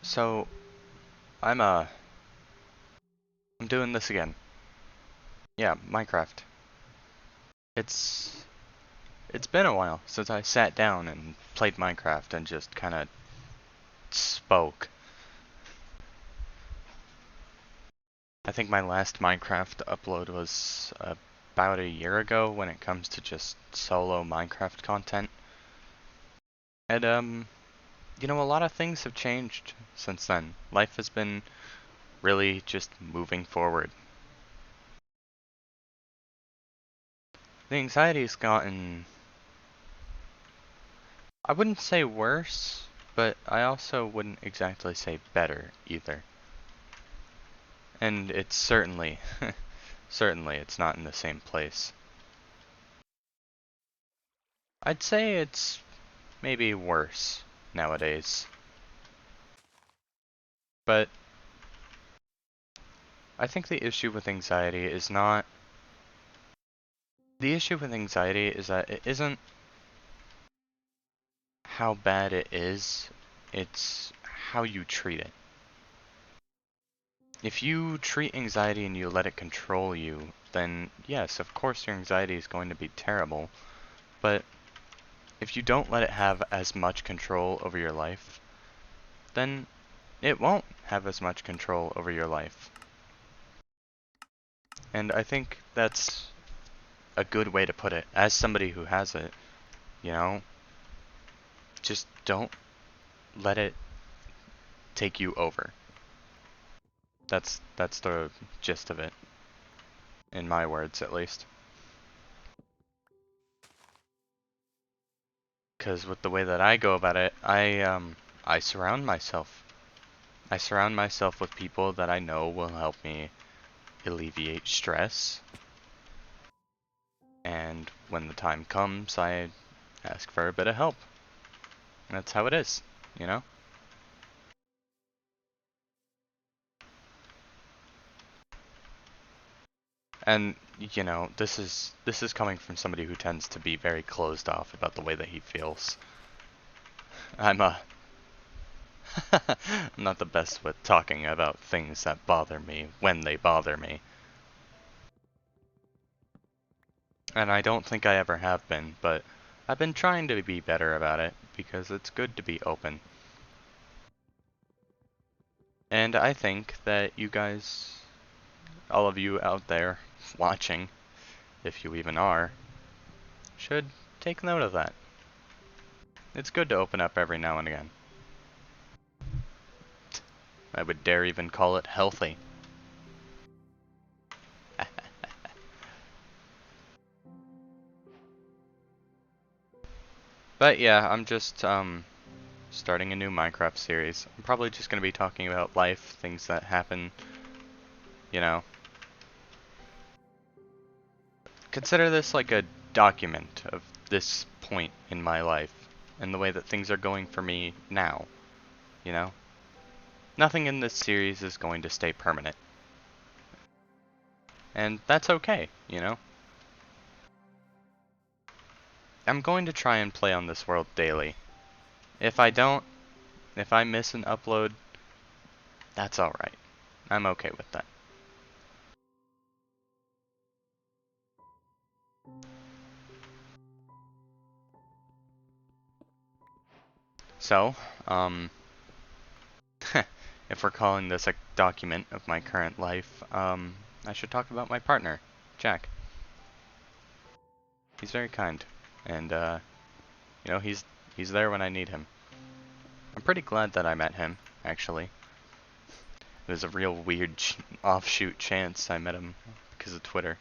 So I'm I'm doing this again. Yeah, Minecraft. It's it's been a while since I sat down and played Minecraft and just kind of spoke. I think my last Minecraft upload was about a year ago when it comes to just solo Minecraft content. And a lot of things have changed since then. Life has been really just moving forward. The anxiety's gotten, I wouldn't say worse, but I also wouldn't exactly say better either. And it's certainly, certainly it's not in the same place. I'd say it's maybe worse nowadays. But I think the issue with anxiety is not, the issue with anxiety is that it isn't how bad it is, it's how you treat it. If you treat anxiety and you let it control you, then yes, of course your anxiety is going to be terrible. But if you don't let it have as much control over your life, then it won't have as much control over your life. And I think that's a good way to put it. As somebody who has it, you know, just don't let it take you over. That's the gist of it, in my words at least. Because with the way that I go about it, I surround myself. I surround myself with people that I know will help me alleviate stress. And when the time comes, I ask for a bit of help. And that's how it is, you know? And this is coming from somebody who tends to be very closed off about the way that he feels. I'm I'm not the best with talking about things that bother me when they bother me. And I don't think I ever have been, but I've been trying to be better about it because it's good to be open. And I think that you guys, all of you out there watching, if you even are, should take note of that. It's good to open up every now and again. I would dare even call it healthy. But yeah, I'm just starting a new Minecraft series. I'm probably just going to be talking about life, things that happen, you know. Consider this like a document of this point in my life and the way that things are going for me now, you know. Nothing in this series is going to stay permanent. And that's okay, you know. I'm going to try and play on this world daily. If I don't, if I miss an upload, that's alright. I'm okay with that. So, if we're calling this a document of my current life, I should talk about my partner, Jack. He's very kind, and he's there when I need him. I'm pretty glad that I met him, actually. It was a real weird offshoot chance I met him because of Twitter.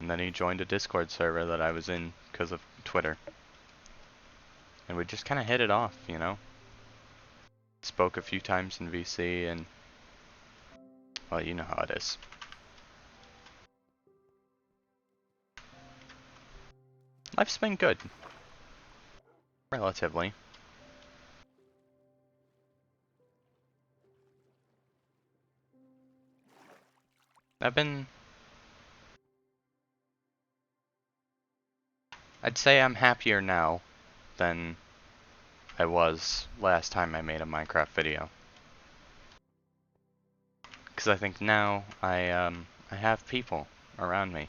And then he joined a Discord server that I was in because of Twitter. And we just kind of hit it off, you know? Spoke a few times in VC, and, well, you know how it is. Life's been good. Relatively. I'd say I'm happier now than I was last time I made a Minecraft video. I think now I have people around me,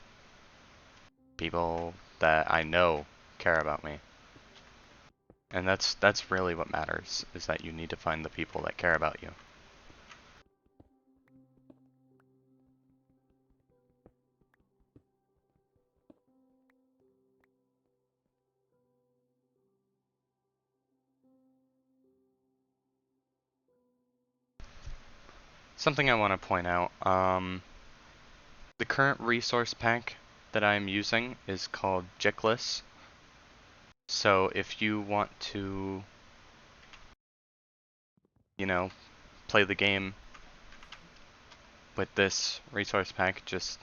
people that I know care about me, and that's really what matters. Is that you need to find the people that care about you. Something I want to point out. The current resource pack that I'm using is called Jickless. So if you want to, you know, play the game with this resource pack, just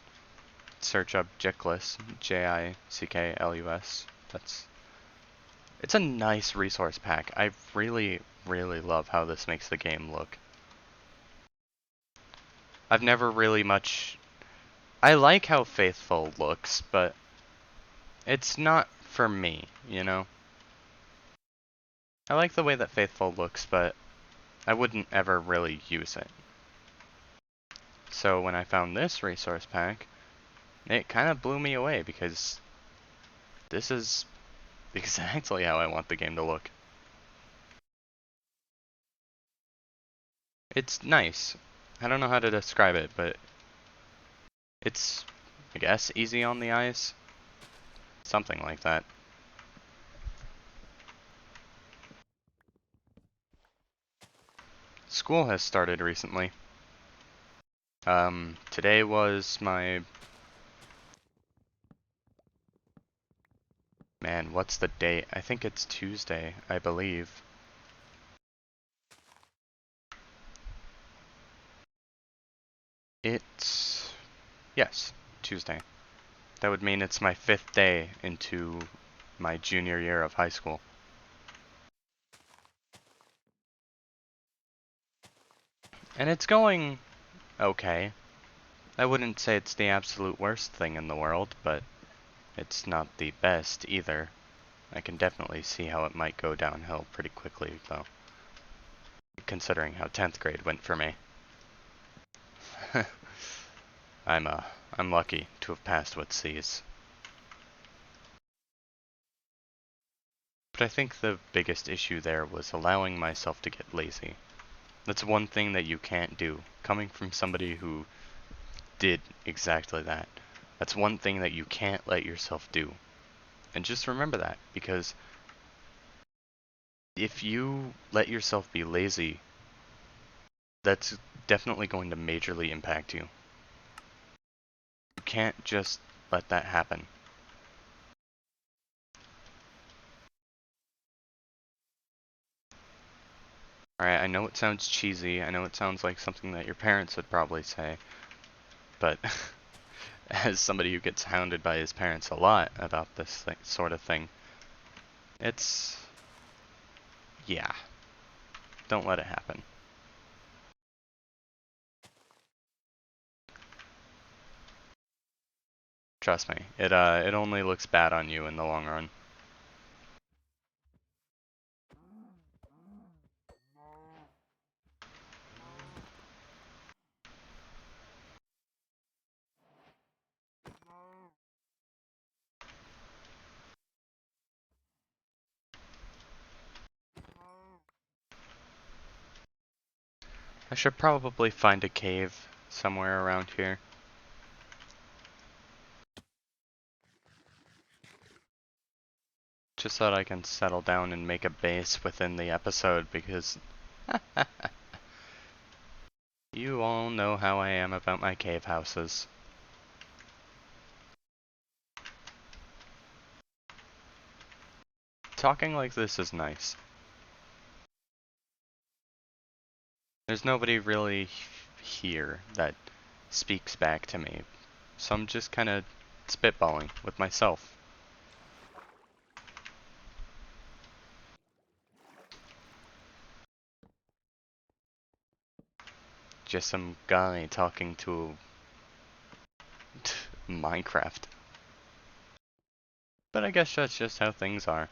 search up Jickless, Jicklus. It's a nice resource pack. I really, really love how this makes the game look. I've never really much... I like how Faithful looks, but it's not for me, you know? I like the way that Faithful looks, but I wouldn't ever really use it. So when I found this resource pack, it kind of blew me away because this is exactly how I want the game to look. It's nice. I don't know how to describe it, but it's, I guess, easy on the eyes. Something like that. School has started recently. Today was my... Man, what's the date? I think it's Tuesday, I believe. It's... Yes, Tuesday. That would mean it's my 5th day into my junior year of high school. And it's going okay. I wouldn't say it's the absolute worst thing in the world, but it's not the best either. I can definitely see how it might go downhill pretty quickly, though. Considering how 10th grade went for me. I'm lucky to have passed with C's. But I think the biggest issue there was allowing myself to get lazy. That's one thing that you can't do. Coming from somebody who did exactly that. That's one thing that you can't let yourself do. And just remember that, because if you let yourself be lazy, that's definitely going to majorly impact you. You can't just let that happen. Alright, I know it sounds cheesy, I know it sounds like something that your parents would probably say, but as somebody who gets hounded by his parents a lot about this sort of thing, it's... yeah. Don't let it happen. Trust me, it only looks bad on you in the long run. I should probably find a cave somewhere around here. Just so that I can settle down and make a base within the episode, because you all know how I am about my cave houses. Talking like this is nice. There's nobody really here that speaks back to me, so I'm just kind of spitballing with myself. Just some guy talking to Minecraft. But I guess that's just how things are.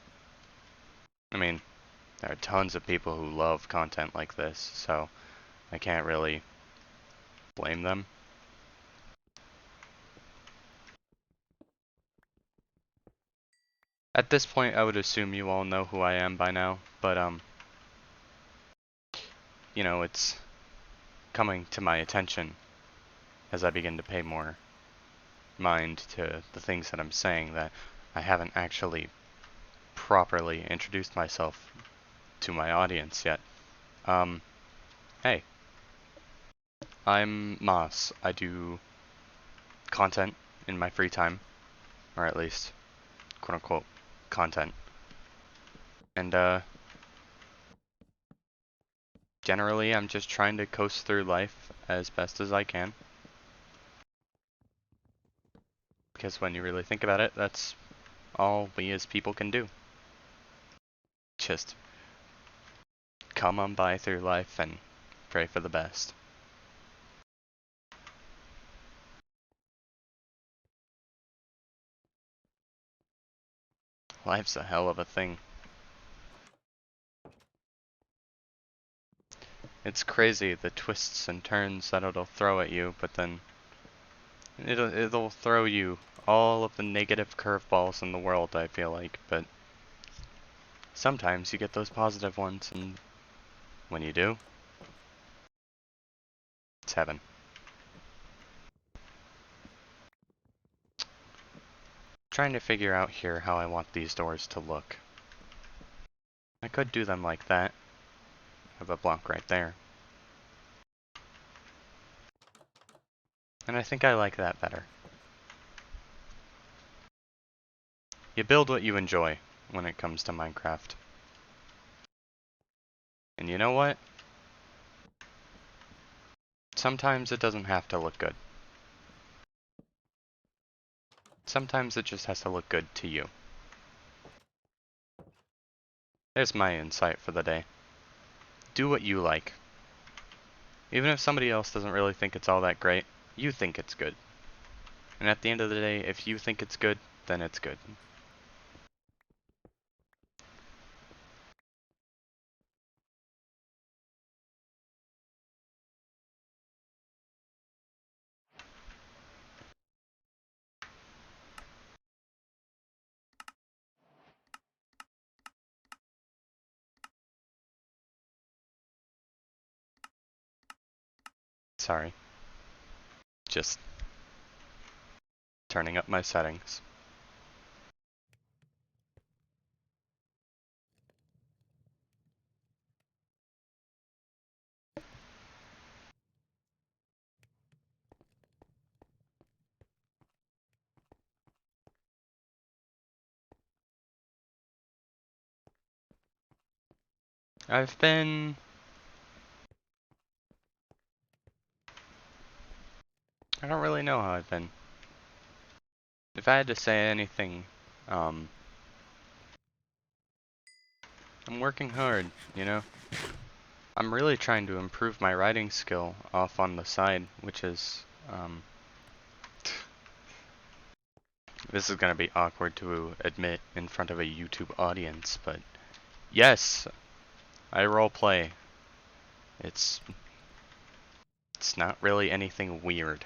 I mean, there are tons of people who love content like this, so I can't really blame them. At this point, I would assume you all know who I am by now, but you know, it's coming to my attention as I begin to pay more mind to the things that I'm saying that I haven't actually properly introduced myself to my audience yet. Hey, I'm Moss. I do content in my free time, or at least, quote-unquote, content. And, generally I'm just trying to coast through life as best as I can. Because when you really think about it, that's all we as people can do. Just come on by through life and pray for the best. Life's a hell of a thing. It's crazy the twists and turns that it'll throw at you, but then it'll throw you all of the negative curveballs in the world, I feel like, but sometimes you get those positive ones, and when you do, it's heaven. Trying to figure out here how I want these doors to look. I could do them like that. Have a block right there. And I think I like that better. You build what you enjoy when it comes to Minecraft. And you know what? Sometimes it doesn't have to look good. Sometimes it just has to look good to you. There's my insight for the day. Do what you like. Even if somebody else doesn't really think it's all that great, you think it's good. And at the end of the day, if you think it's good, then it's good. Sorry. Just turning up my settings. I've been... I don't really know how I've been. If I had to say anything, I'm working hard, you know? I'm really trying to improve my writing skill off on the side, which is, this is gonna be awkward to admit in front of a YouTube audience, but yes, I roleplay. It's not really anything weird.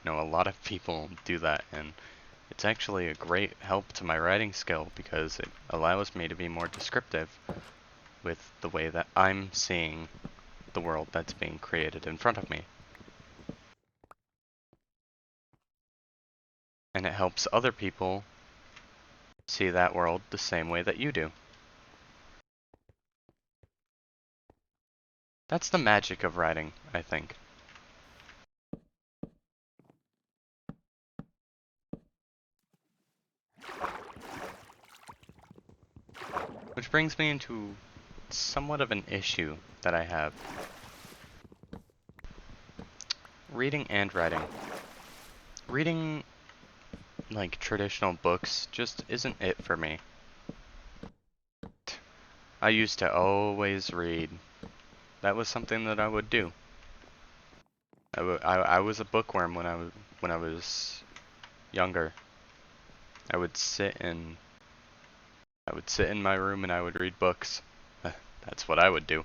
You know, a lot of people do that, and it's actually a great help to my writing skill because it allows me to be more descriptive with the way that I'm seeing the world that's being created in front of me. And it helps other people see that world the same way that you do. That's the magic of writing, I think. Which brings me into somewhat of an issue that I have. Reading and writing. Reading, like, traditional books just isn't it for me. I used to always read. That was something that I would do. I was a bookworm when I was younger. I would sit in my room and I would read books. That's what I would do.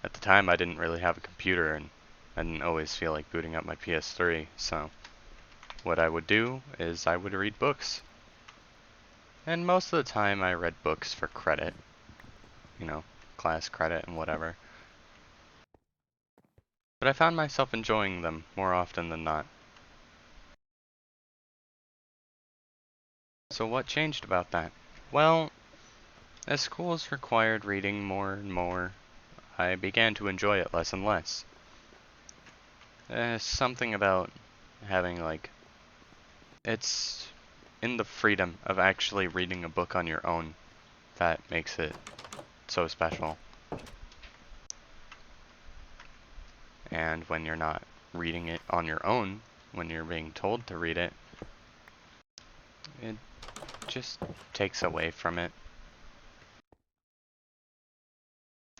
At the time, I didn't really have a computer, and I didn't always feel like booting up my PS3, so what I would do is I would read books. And most of the time I read books for credit, you know, class credit and whatever. But I found myself enjoying them more often than not. So what changed about that? Well, as schools required reading more and more, I began to enjoy it less and less. Something about having, like, it's in the freedom of actually reading a book on your own that makes it so special. And when you're not reading it on your own, when you're being told to read it, it just takes away from it.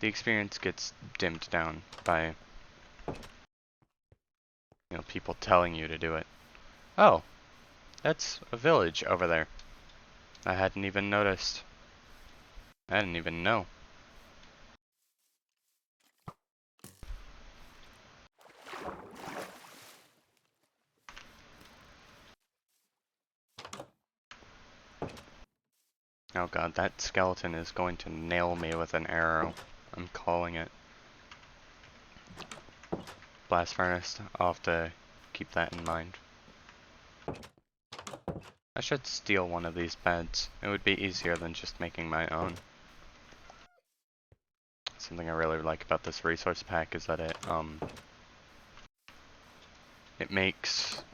The experience gets dimmed down by, people telling you to do it. Oh, that's a village over there. I hadn't even noticed. I didn't even know. Oh god, that skeleton is going to nail me with an arrow. I'm calling it. Blast furnace, I'll have to keep that in mind. I should steal one of these beds. It would be easier than just making my own. Something I really like about this resource pack is that it makes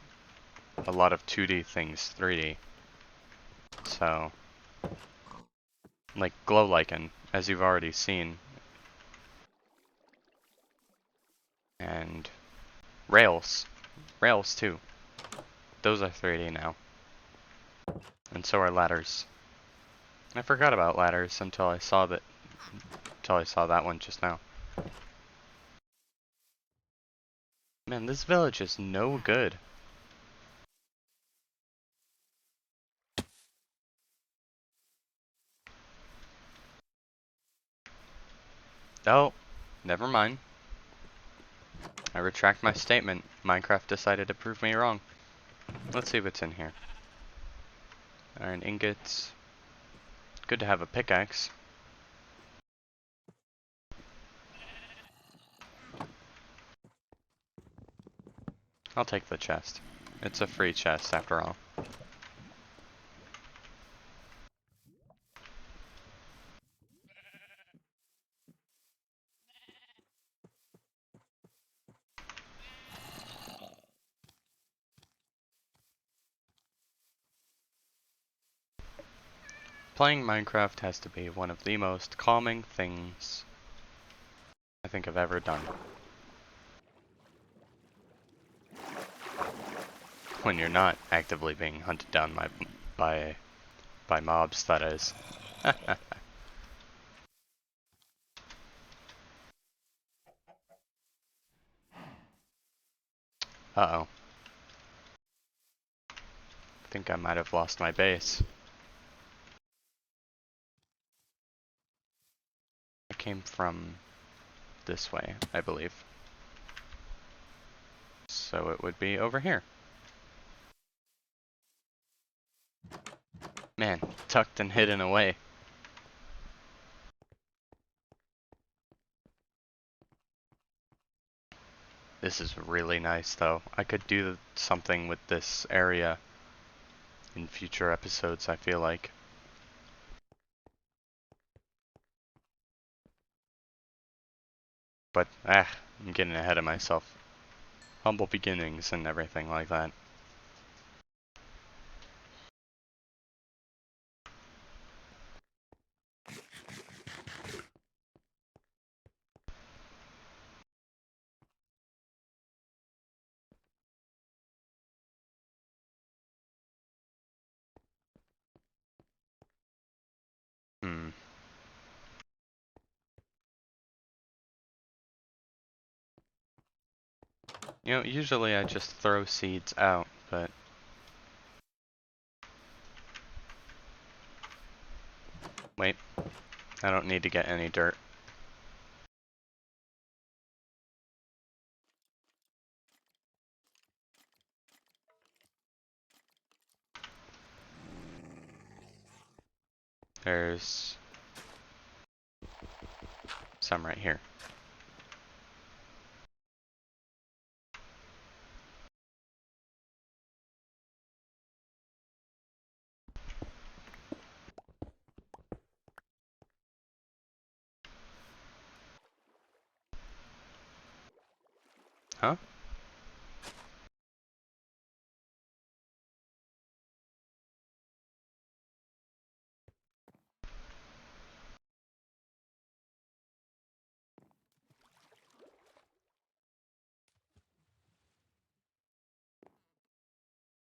a lot of 2D things 3D. So, like glow lichen, as you've already seen, and rails too. Those are 3D now, and so are ladders. I forgot about ladders until I saw that one just now. Man, this village is no good. Oh, never mind. I retract my statement. Minecraft decided to prove me wrong. Let's see what's in here. Iron ingots. Good to have a pickaxe. I'll take the chest. It's a free chest after all. Playing Minecraft has to be one of the most calming things I think I've ever done. When you're not actively being hunted down by mobs, that is. Uh-oh. I think I might have lost my base. I came from this way, I believe. So it would be over here. Man, tucked and hidden away. This is really nice though. I could do something with this area in future episodes, I feel like. But, I'm getting ahead of myself. Humble beginnings and everything like that. Hmm. Usually I just throw seeds out, but... Wait, I don't need to get any dirt. There's some right here. Huh?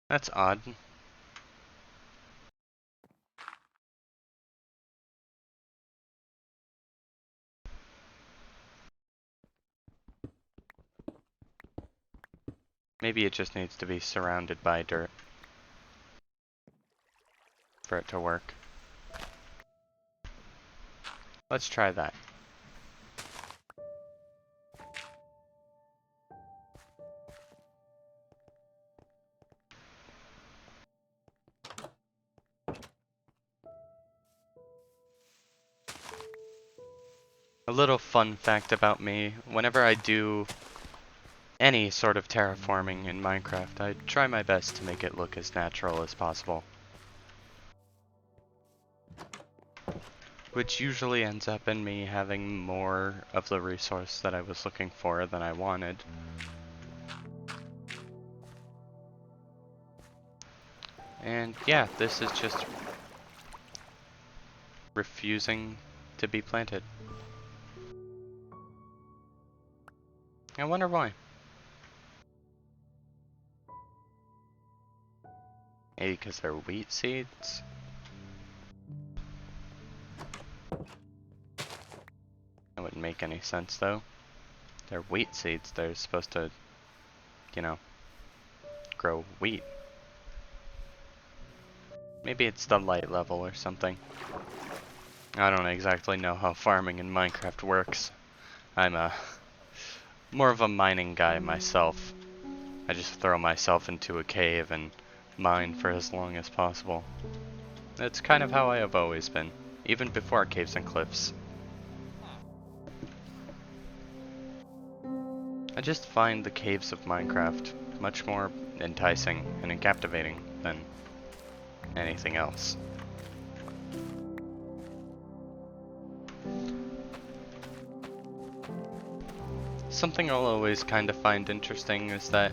That's odd. Maybe it just needs to be surrounded by dirt for it to work. Let's try that. A little fun fact about me, whenever I do any sort of terraforming in Minecraft, I try my best to make it look as natural as possible. Which usually ends up in me having more of the resource that I was looking for than I wanted. And yeah, this is just refusing to be planted. I wonder why. Maybe because they're wheat seeds? That wouldn't make any sense though. They're wheat seeds, they're supposed to, you know, grow wheat. Maybe it's the light level or something. I don't exactly know how farming in Minecraft works. I'm more of a mining guy myself. I just throw myself into a cave and mine for as long as possible. That's kind of how I have always been, even before caves and cliffs. I just find the caves of Minecraft much more enticing and captivating than anything else. Something I'll always kind of find interesting is that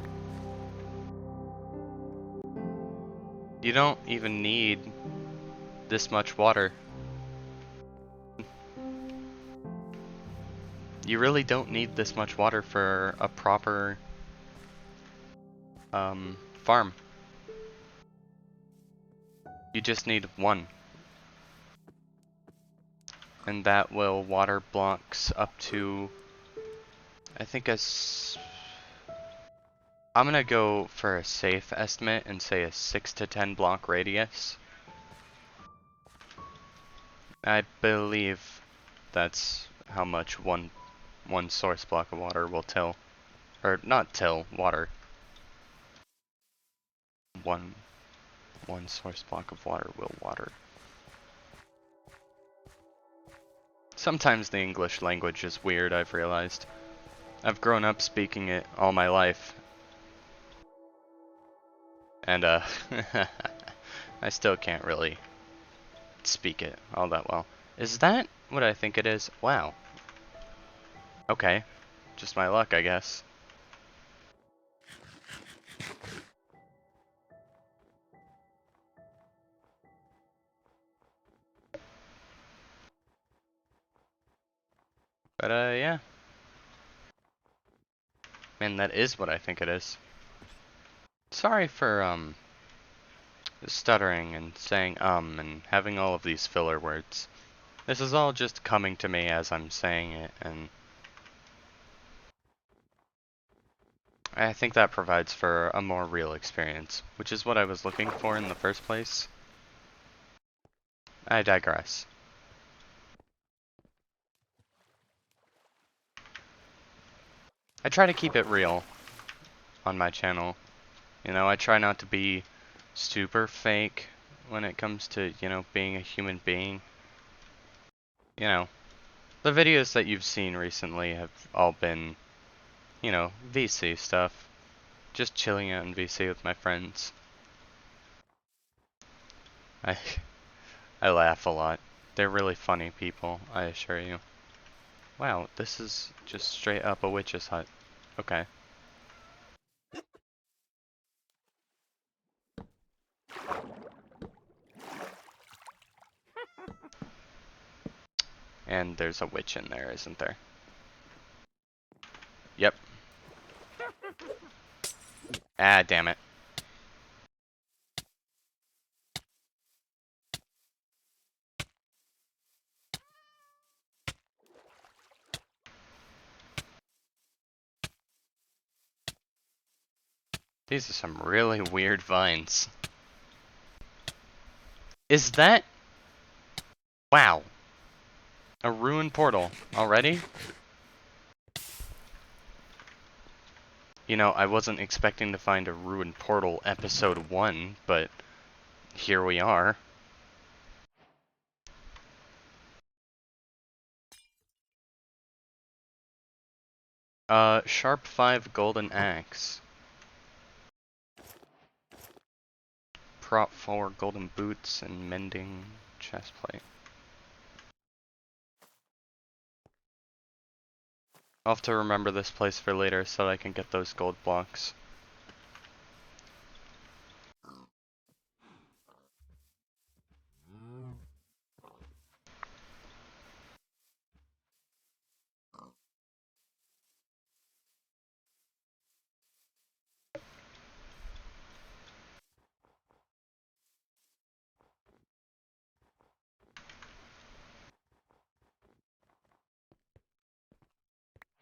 you don't even need this much water. You really don't need this much water for a proper farm. You just need one. And that will water blocks up to, I think I'm gonna go for a safe estimate and say a 6 to 10 block radius. I believe that's how much one source block of water will till. Or not till, water. One source block of water will water. Sometimes the English language is weird, I've realized. I've grown up speaking it all my life. And I still can't really speak it all that well. Is that what I think it is? Wow. Okay. Just my luck, I guess. But yeah. Man, that is what I think it is. Sorry for stuttering and saying and having all of these filler words. This is all just coming to me as I'm saying it, and I think that provides for a more real experience, which is what I was looking for in the first place. I digress. I try to keep it real on my channel. You know, I try not to be super fake when it comes to, you know, being a human being. You know, the videos that you've seen recently have all been, you know, VC stuff. Just chilling out in VC with my friends. I I laugh a lot. They're really funny people, I assure you. Wow, this is just straight up a witch's hut. Okay. And there's a witch in there, isn't there? Yep. Ah, damn it. These are some really weird vines. Is that... Wow. A ruined portal already? You know, I wasn't expecting to find a ruined portal episode 1, but here we are. Sharp 5 golden axe. Prop 4 golden boots and mending chestplate. I'll have to remember this place for later so I can get those gold blocks.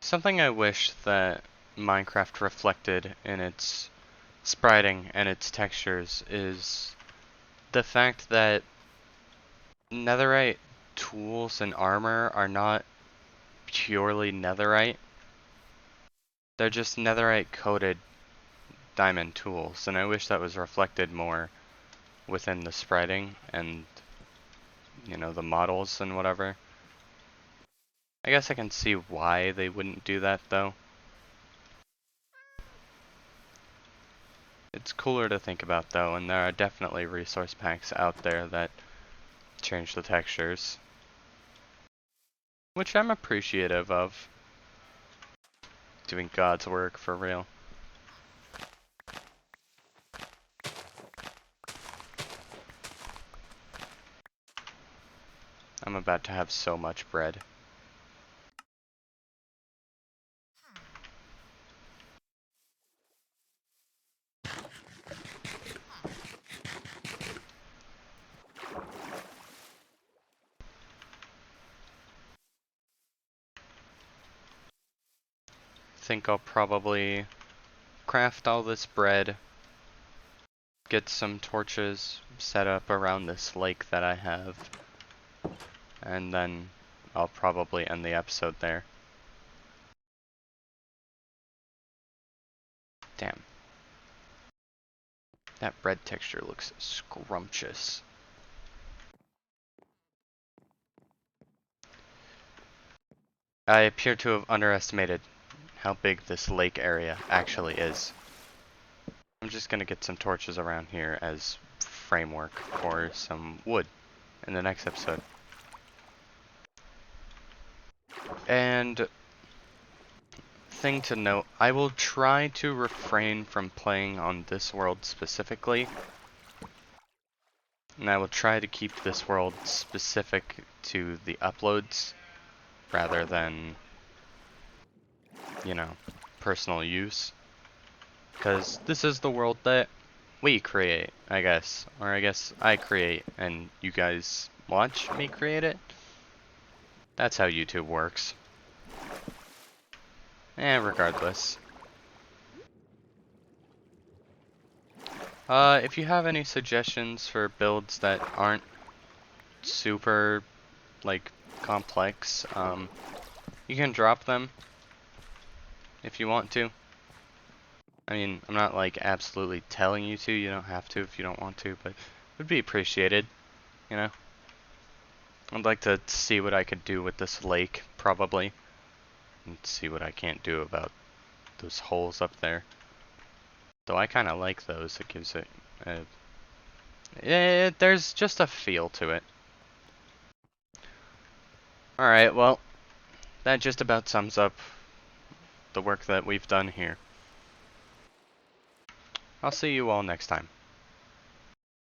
Something I wish that Minecraft reflected in its spriting and its textures is the fact that netherite tools and armor are not purely netherite. They're just netherite coated diamond tools, and I wish that was reflected more within the spriting and, you know, the models and whatever. I guess I can see why they wouldn't do that though. It's cooler to think about though, and there are definitely resource packs out there that change the textures, which I'm appreciative of. Doing God's work for real. I'm about to have so much bread. Think I'll probably craft all this bread, get some torches set up around this lake that I have, and then I'll probably end the episode there. Damn. That bread texture looks scrumptious. I appear to have underestimated how big this lake area actually is. I'm just gonna get some torches around here as framework for some wood in the next episode. And thing to note, I will try to refrain from playing on this world specifically. And I will try to keep this world specific to the uploads rather than, you know, personal use. Because this is the world that we create, I guess. Or I guess I create and you guys watch me create it. That's how YouTube works. Regardless. If you have any suggestions for builds that aren't super, like, complex, you can drop them if you want to. I mean, I'm not, like, absolutely telling you to. You don't have to if you don't want to, but would be appreciated, you know? I'd like to see what I could do with this lake, probably. And see what I can't do about those holes up there. Though I kind of like those, it gives it... there's just a feel to it. Alright, well, that just about sums up the work that we've done here. I'll see you all next time.